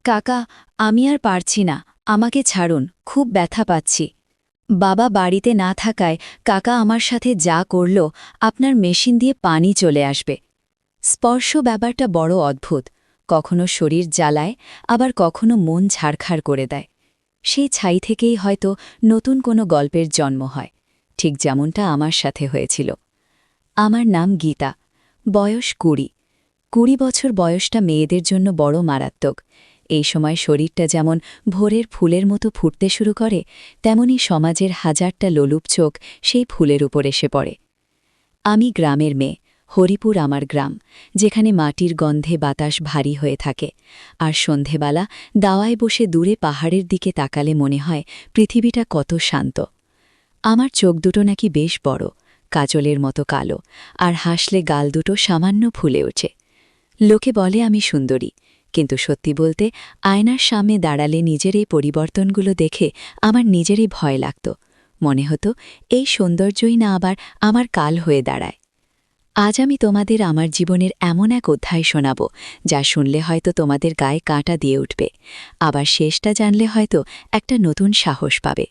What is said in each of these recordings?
কাকা, আমি আর পারছি না, আমাকে ছাড়ুন, খুব ব্যথা পাচ্ছি। বাবা বাড়িতে না থাকায় কাকা আমার সাথে যা করল, আপনার মেশিন দিয়ে পানি চলে আসবে। স্পর্শ ব্যাপারটা বড় অদ্ভুত, কখনো শরীর জ্বালায়, আবার কখনো মন ঝাড়খাড় করে দেয়। সেই ছাই থেকেই হয়তো নতুন কোনো গল্পের জন্ম হয়, ঠিক যেমনটা আমার সাথে হয়েছিল। আমার নাম গীতা, বয়স ২০। ২০ বছর বয়সটা মেয়েদের জন্য বড় মারাত্মক। এই সময় শরীরটা যেমন ভোরের ফুলের মতো ফুটতে শুরু করে, তেমনি সমাজের হাজারটা লোলুপ চোখ সেই ফুলের উপর এসে পড়ে। আমি গ্রামের মেয়ে, হরিপুর আমার গ্রাম, যেখানে মাটির গন্ধে বাতাস ভারী হয়ে থাকে, আর সন্ধেবেলা দাওয়ায় বসে দূরে পাহাড়ের দিকে তাকালে মনে হয় পৃথিবীটা কত শান্ত। আমার চোখ দুটো নাকি বেশ বড়, কাজলের মতো কালো, আর হাসলে গাল দুটো সামান্য ফুলে ওঠে। লোকে বলে আমি সুন্দরী, কিন্তু সত্যি বলতে আয়নার সামনে দাঁড়ালে নিজের এই পরিবর্তনগুলো দেখে আমার নিজেরই ভয় লাগত। মনে হতো এই সৌন্দর্যই না আবার আমার কাল হয়ে দাঁড়ায়। আজ আমি তোমাদের আমার জীবনের এমন এক অধ্যায় শোনাব, যা শুনলে হয়তো তোমাদের গায়ে কাঁটা দিয়ে উঠবে, আবার শেষটা জানলে হয়তো একটা নতুন সাহস পাবে।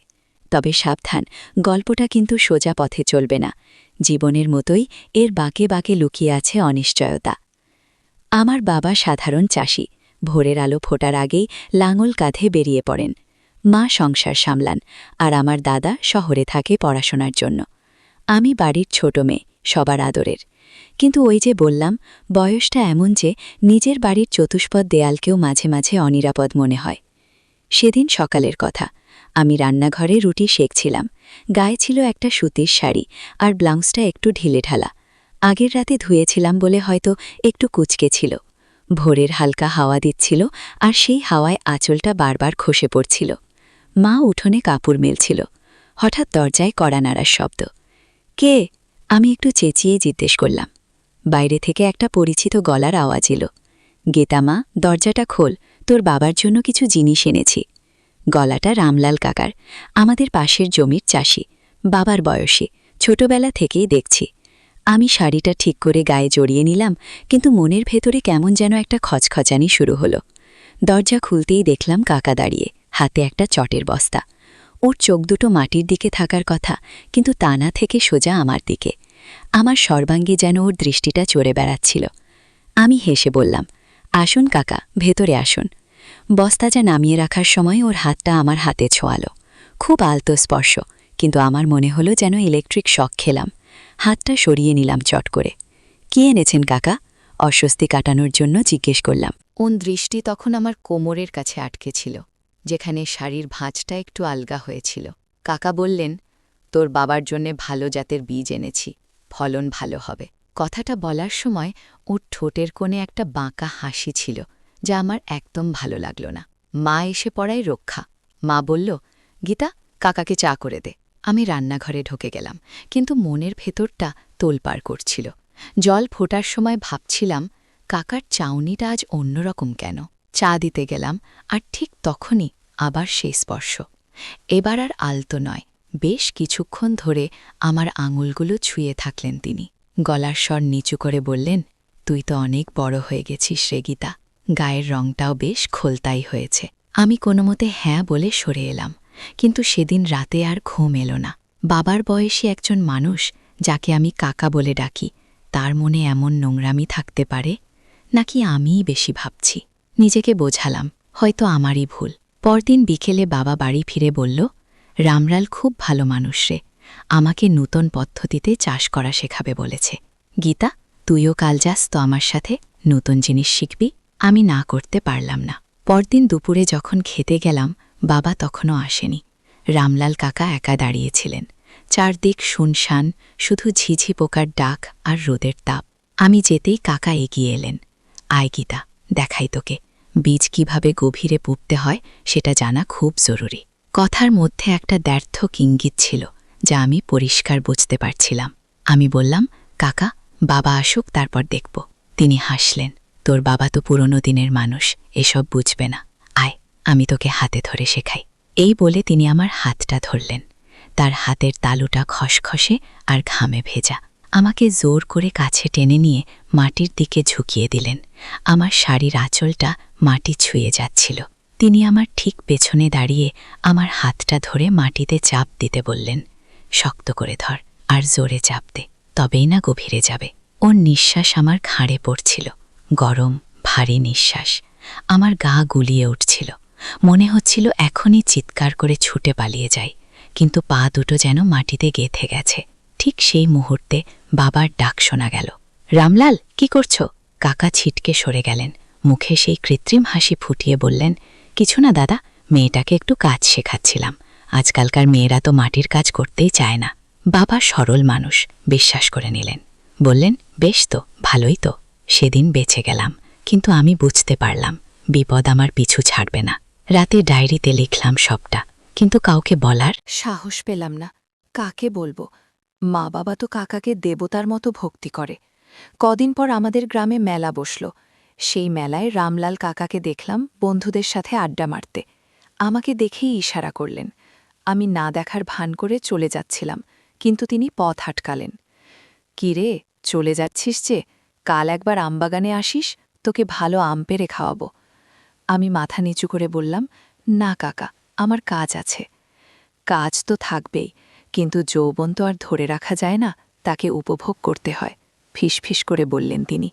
তবে সাবধান, গল্পটা কিন্তু সোজা পথে চলবে না। জীবনের মতোই এর বাঁকে বাঁকে লুকিয়ে আছে অনিশ্চয়তা। আমার বাবা সাধারণ চাষি, ভোরের আলো ফোটার আগেই লাঙল কাঁধে বেরিয়ে পড়েন। মা সংসার সামলান, আর আমার দাদা শহরে থাকে পড়াশোনার জন্য। আমি বাড়ির ছোট মেয়ে, সবার আদরের। কিন্তু ওই যে বললাম, বয়সটা এমন যে নিজের বাড়ির চতুষ্পদ দেয়ালকেও মাঝে মাঝে অনিরাপদ মনে হয়। সেদিন সকালের কথা, আমি রান্নাঘরে রুটি সেঁকছিলাম। গায়ে ছিল একটা সুতির শাড়ি, আর ব্লাউজটা একটু ঢিলেঢালা। আগের রাতে ধুয়েছিলাম বলে হয়তো একটু কুঁচকে ছিল। ভোরের হালকা হাওয়া দিচ্ছিল, আর সেই হাওয়ায় আঁচলটা বারবার খসে পড়ছিল। মা উঠোনে কাপড় মেলছিল। হঠাৎ দরজায় কড়া নাড়ার শব্দ। কে? আমি একটু চেঁচিয়ে জিজ্ঞেস করলাম। বাইরে থেকে একটা পরিচিত গলার আওয়াজ এলো। গীতা মা, দরজাটা খোল, তোর বাবার জন্য কিছু জিনিস এনেছি। গলাটা রামলাল কাকার, আমাদের পাশের জমির চাষি, বাবার বয়সী, ছোটবেলা থেকেই দেখছি। আমি শাড়িটা ঠিক করে গায়ে জড়িয়ে নিলাম, কিন্তু মনের ভেতরে কেমন যেন একটা খচখচানি শুরু হলো। দরজা খুলতেই দেখলাম কাকা দাঁড়িয়ে, হাতে একটা চটের বস্তা। ওর চোখ দুটো মাটির দিকে থাকার কথা, কিন্তু তা না থেকে সোজা আমার দিকে। আমার সর্বাঙ্গে যেন ওর দৃষ্টিটা চড়ে বেড়াচ্ছিল। আমি হেসে বললাম, আসুন কাকা, ভেতরে আসুন। বস্তা যা নামিয়ে রাখার সময় ওর হাতটা আমার হাতে ছোঁয়ালো। খুব আলতো স্পর্শ, কিন্তু আমার মনে হলো যেন ইলেকট্রিক শক খেলাম। হাতটা সরিয়ে নিলাম চট করে। কি এনেছেন কাকা? অস্বস্তি কাটানোর জন্য জিজ্ঞেস করলাম। ওন দৃষ্টি তখন আমার কোমরের কাছে আটকে ছিল, যেখানে শাড়ির ভাঁজটা একটু আলগা হয়েছিল। কাকা বললেন, তোর বাবার জন্যে ভালো জাতের বীজ এনেছি, ফলন ভালো হবে। কথাটা বলার সময় ওর ঠোঁটের কোণে একটা বাঁকা হাসি ছিল, যা আমার একদম ভালো লাগল না। মা এসে পড়ায় রক্ষা। মা বলল, গীতা, কাকাকে চা করে দে। আমি রান্নাঘরে ঢুকে গেলাম, কিন্তু মনের ভেতরটা তোলপাড় করছিল। জল ফোটার সময় ভাবছিলাম, কাকার চাউনিটা আজ অন্যরকম কেন। চা দিতে গেলাম, আর ঠিক তখনই আবার সেই স্পর্শ। এবার আর আলতো নয়, বেশ কিছুক্ষণ ধরে আমার আঙুলগুলো ছুঁয়ে থাকলেন তিনি। গলার স্বর নিচু করে বললেন, তুই তো অনেক বড় হয়ে গেছিস রে গীতা, গায়ের রংটাও বেশ খোলতাই হয়েছে। আমি কোনোমতে হ্যাঁ বলে সরে এলাম, কিন্তু সেদিন রাতে আর ঘুম এলো না। বাবার বয়সী একজন মানুষ, যাকে আমি কাকা বলে ডাকি, তার মনে এমন নোংরামি থাকতে পারে, নাকি আমিই বেশি ভাবছি। নিজেকে বোঝালাম, হয়তো আমারই ভুল। পরদিন বিকেলে বাবা বাড়ি ফিরে বলল, রামলাল খুব ভালো মানুষ রে, আমাকে নূতন পদ্ধতিতে চাষ করা শেখাবে বলেছে। গীতা, তুইও কাল যাস তো আমার সাথে, নতুন জিনিস শিখবি। আমি না করতে পারলাম না। পরদিন দুপুরে যখন খেতে গেলাম, বাবা তখনও আসেনি। রামলাল কাকা একা দাঁড়িয়েছিলেন। চারদিক শুনশান, শুধু ঝিঝি পোকার ডাক আর রোদের তাপ। আমি যেতেই কাকা এগিয়ে এলেন। আয় গীতা, দেখাই তোকে, বীজ কিভাবে গভীরে পুঁততে হয় সেটা জানা খুব জরুরি। কথার মধ্যে একটা দ্ব্যর্থক ইঙ্গিত ছিল, যা আমি পরিষ্কার বুঝতে পারছিলাম। আমি বললাম, কাকা, বাবা আসুক, তারপর দেখব। তিনি হাসলেন, তোর বাবা তো পুরনো দিনের মানুষ, এসব বুঝবে না। আয়, আমি তোকে হাতে ধরে শেখাই। এই বলে তিনি আমার হাতটা ধরলেন। তার হাতের তালুটা খসখসে আর ঘামে ভেজা। আমাকে জোর করে কাছে টেনে নিয়ে মাটির দিকে ঝুঁকিয়ে দিলেন। আমার শাড়ির আঁচলটা মাটি ছুঁয়ে যাচ্ছিল। তিনি আমার ঠিক পেছনে দাঁড়িয়ে আমার হাতটা ধরে মাটিতে চাপ দিতে বললেন, শক্ত করে ধর আর জোরে চাপ দে, তবেই না গভীরে যাবে। ওর নিঃশ্বাস আমার ঘাড়ে পড়ছিল, গরম ভারী নিঃশ্বাস। আমার গা গুলিয়ে উঠছিল, মনে হচ্ছিল এখনই চিৎকার করে ছুটে পালিয়ে যাই, কিন্তু পা দুটো যেন মাটিতে গেঁথে গেছে। ঠিক সেই মুহূর্তে বাবার ডাক শোনা গেল, রামলাল, কি করছো? কাকা ছিটকে সরে গেলেন, মুখে সেই কৃত্রিম হাসি ফুটিয়ে বললেন, কিছু না দাদা, মেয়েটাকে একটু কাজ শেখাচ্ছিলাম। আজকালকার মেয়েরা তো মাটির কাজ করতেই চায় না। বাবা সরল মানুষ, বিশ্বাস করে নিলেন। বললেন, বেশ তো, ভালোই তো। সেদিন বেঁচে গেলাম, কিন্তু আমি বুঝতে পারলাম বিপদ আমার পিছু ছাড়বে না। রাতে ডায়েরিতে লিখলাম সবটা, কিন্তু কাউকে বলার সাহস পেলাম না। কাকে বলবো? মা বাবা তো কাকাকে দেবতার মতো ভক্তি করে। কদিন পর আমাদের গ্রামে মেলা বসল। সেই মেলায় রামলাল কাকাকে দেখলাম বন্ধুদের সাথে আড্ডা মারতে। আমাকে দেখেই ইশারা করলেন। আমি না দেখার ভান করে চলে যাচ্ছিলাম, কিন্তু তিনি পথ আটকালেন। কি রে, চলে যাচ্ছিস যে? কাল একবার আমবাগানে আসিস, তোকে ভালো আম পেড়ে খাওয়াবো। আমি মাথা নিচু করে বললাম, না কাকা, আমার কাজ আছে। কাজ তো থাকবেই, কিন্তু যৌবন তো আর ধরে রাখা যায় না, তাকে উপভোগ করতে হয়, ফিসফিস করে বললেন তিনি।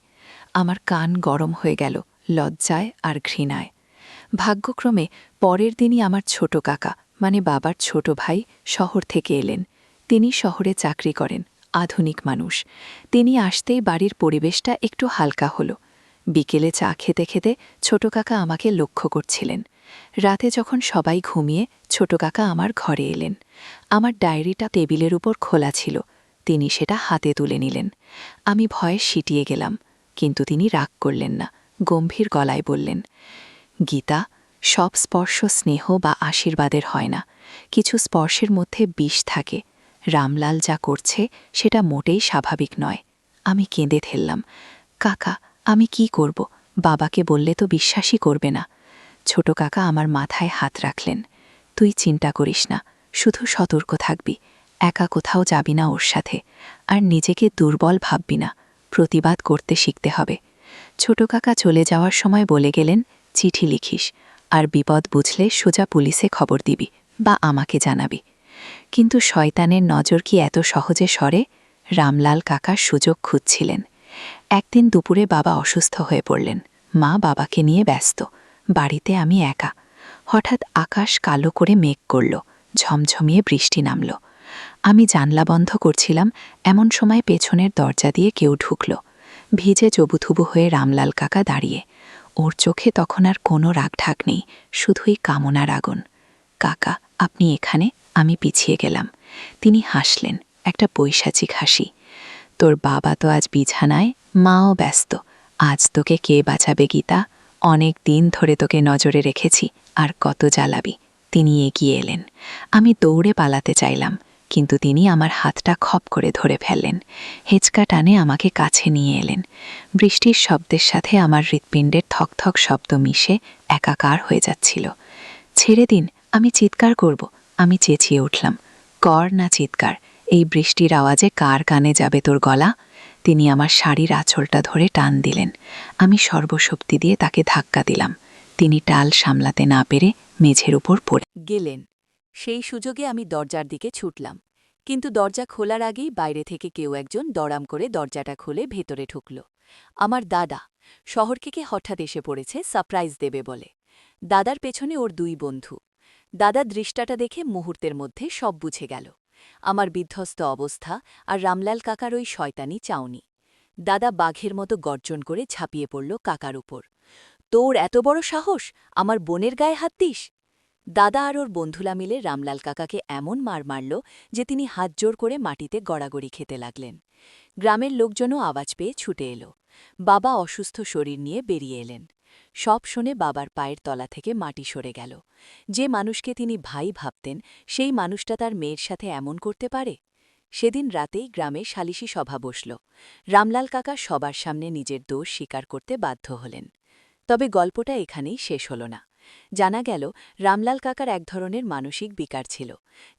আমার কান গরম হয়ে গেল লজ্জায় আর ঘৃণায়। ভাগ্যক্রমে পরের দিনই আমার ছোট কাকা, মানে বাবার ছোট ভাই, শহর থেকে এলেন। তিনি শহরে চাকরি করেন, আধুনিক মানুষ। তিনি আসতেই বাড়ির পরিবেশটা একটু হালকা হলো। বিকেলে চা খেতে খেতে ছোট কাকা আমাকে লক্ষ্য করছিলেন। রাতে যখন সবাই ঘুমিয়ে ছোট কাকা আমার ঘরে এলেন। আমার ডায়েরিটা টেবিলের উপর খোলা ছিল, তিনি সেটা হাতে তুলে নিলেন। আমি ভয়ে সিটিয়ে গেলাম, কিন্তু তিনি রাগ করলেন না, গম্ভীর গলায় বললেন, গীতা, সব স্পর্শ স্নেহ বা আশীর্বাদের হয় না, কিছু স্পর্শের মধ্যে বিষ থাকে। রামলাল যা করছে সেটা মোটেই স্বাভাবিক নয়। আমি কেঁদে ফেললাম, কাকা, আমি কি করব? বাবাকে বললে তো বিশ্বাসই করবে না। ছোট কাকা আমার মাথায় হাত রাখলেন। তুই চিন্তা করিস না, শুধু সতর্ক থাকবি, একা কোথাও যাবি না ওর সাথে, আর নিজেকে দুর্বল ভাববি না, প্রতিবাদ করতে শিখতে হবে। ছোট কাকা চলে যাওয়ার সময় বলে গেলেন, চিঠি লিখিস, আর বিপদ বুঝলে সোজা পুলিশে খবর দিবি বা আমাকে জানাবি। কিন্তু শয়তানের নজর কি এত সহজে সরে? রামলাল কাকা সুযোগ খুঁজছিলেন। একদিন দুপুরে বাবা অসুস্থ হয়ে পড়লেন। মা বাবাকে নিয়ে ব্যস্ত, বাড়িতে আমি একা। হঠাৎ আকাশ কালো করে মেঘ করল, ঝমঝমিয়ে বৃষ্টি নামল। আমি জানলা বন্ধ করছিলাম, এমন সময় পেছনের দরজা দিয়ে কেউ ঢুকল। ভিজে জবুথুবু হয়ে রামলাল কাকা দাঁড়িয়ে। ওর চোখে তখন আর কোনো রাগঢাক নেই, শুধুই কামনার আগুন। কাকা, আপনি এখানে? আমি পিছিয়ে গেলাম। তিনি হাসলেন, একটা পৈশাচিক হাসি। তোর বাবা তো আজ বিছানায়, মাও ব্যস্ত। আজ তোকে কে বাঁচাবে গীতা? অনেক দিন ধরে তোকে নজরে রেখেছি, আর কত জ্বালাবি। তিনি এগিয়ে এলেন। আমি দৌড়ে পালাতে চাইলাম, কিন্তু তিনি আমার হাতটা খপ করে ধরে ফেললেন। হেঁচকা টানে আমাকে কাছে নিয়ে এলেন। বৃষ্টির শব্দের সাথে আমার হৃৎপিণ্ডের থকথক শব্দ মিশে একাকার হয়ে যাচ্ছিল। ছেড়ে দিন, আমি চিৎকার করব। আমি চেঁচিয়ে উঠলাম, কর না চিৎকার, এই বৃষ্টির আওয়াজে কার কানে যাবে তোর গলা? তিনি আমার শাড়ির আঁচলটা ধরে টান দিলেন। আমি সর্বশক্তি দিয়ে তাকে ধাক্কা দিলাম। তিনি টাল সামলাতে না পেরে মেঝের উপর পড়ে গেলেন। সেই সুযোগে আমি দরজার দিকে ছুটলাম, কিন্তু দরজা খোলার আগেই বাইরে থেকে কেউ একজন দড়াম করে দরজাটা খুলে ভেতরে ঢুকল। আমার দাদা, শহর থেকে হঠাৎ এসে পড়েছে সারপ্রাইজ দেবে বলে। দাদার পেছনে ওর দুই বন্ধু। দাদা দৃষ্টাটা দেখে মুহূর্তের মধ্যে সব বুঝে গেল, আমার বিধ্বস্ত অবস্থা আর রামলাল কাকার ওই শয়তানি চাউনি। দাদা বাঘের মতো গর্জন করে ঝাঁপিয়ে পড়ল কাকার উপর। তোর এত বড় সাহস, আমার বোনের গায়ে হাত দিস? দাদা আর ওর বন্ধুলা মিলে রামলাল কাকাকে এমন মার মারল যে তিনি হাত জোর করে মাটিতে গড়াগড়ি খেতে লাগলেন। গ্রামের লোকজনও আওয়াজ পেয়ে ছুটে এলো। বাবা অসুস্থ শরীর নিয়ে বেরিয়ে এলেন। সব শুনে বাবার পায়ের তলা থেকে মাটি সরে গেল। যে মানুষকে তিনি ভাই ভাবতেন, সেই মানুষটা তার মেয়ের সাথে এমন করতে পারে? সেদিন রাতেই গ্রামে সালিশি সভা বসল। রামলাল কাকা সবার সামনে নিজের দোষ স্বীকার করতে বাধ্য হলেন। তবে গল্পটা এখানেই শেষ হল না। জানা গেল রামলাল কাকার এক ধরনের মানসিক বিকার ছিল,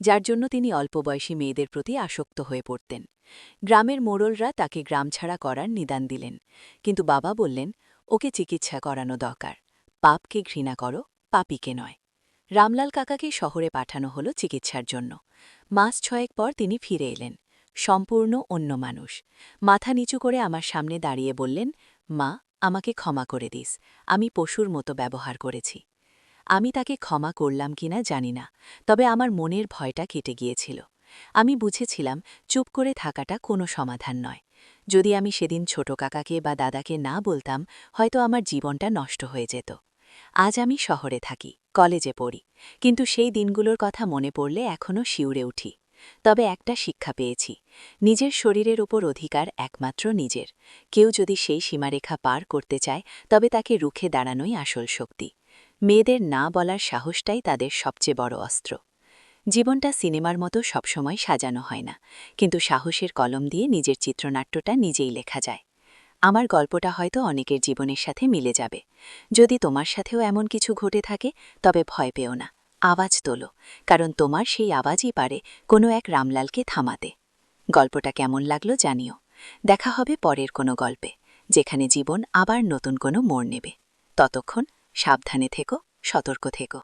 যার জন্য তিনি অল্প বয়সী মেয়েদের প্রতি আসক্ত হয়ে পড়তেন। গ্রামের মোড়লরা তাকে গ্রাম ছাড়া করার নিদান দিলেন, কিন্তু বাবা বললেন, ওকে চিকিৎসা করানো দরকার। পাপকে ঘৃণা করো, পাপীকে নয়। রামলাল কাকাকে শহরে পাঠানো হলো চিকিৎসার জন্য। মাস 6 পর তিনি ফিরে এলেন, সম্পূর্ণ অন্য মানুষ। মাথা নিচু করে আমার সামনে দাঁড়িয়ে বললেন, মা, আমাকে ক্ষমা করে দিস, আমি পশুর মতো ব্যবহার করেছি। আমি তাকে ক্ষমা করলাম কিনা জানি না, তবে আমার মনের ভয়টা কেটে গিয়েছিল। আমি বুঝেছিলাম চুপ করে থাকাটা কোনো সমাধান নয়। যদি আমি সেদিন ছোট কাকাকে বা দাদাকে না বলতাম, হয়তো আমার জীবনটা নষ্ট হয়ে যেত। আজ আমি শহরে থাকি, কলেজে পড়ি, কিন্তু সেই দিনগুলোর কথা মনে পড়লে এখনও শিউরে উঠি। তবে একটা শিক্ষা পেয়েছি, নিজের শরীরের উপর অধিকার একমাত্র নিজের। কেউ যদি সেই সীমারেখা পার করতে চায়, তবে তাকে রুখে দাঁড়ানোই আসল শক্তি। মেয়েদের না বলার সাহসটাই তাদের সবচেয়ে বড় অস্ত্র। জীবনটা সিনেমার মতো সবসময় সাজানো হয় না, কিন্তু সাহসের কলম দিয়ে নিজের চিত্রনাট্যটা নিজেই লেখা যায়। আমার গল্পটা হয়তো অনেকের জীবনের সাথে মিলে যাবে। যদি তোমার সাথেও এমন কিছু ঘটে থাকে, তবে ভয় পেও না, আওয়াজ তোলো, কারণ তোমার সেই আওয়াজই পারে কোনো এক রামলালকে থামাতে। গল্পটা কেমন লাগলো জানিও। দেখা হবে পরের কোনো গল্পে, যেখানে জীবন আবার নতুন কোনো মোড় নেবে। ততক্ষণ সাবধানে থেকো, সতর্ক থেকো।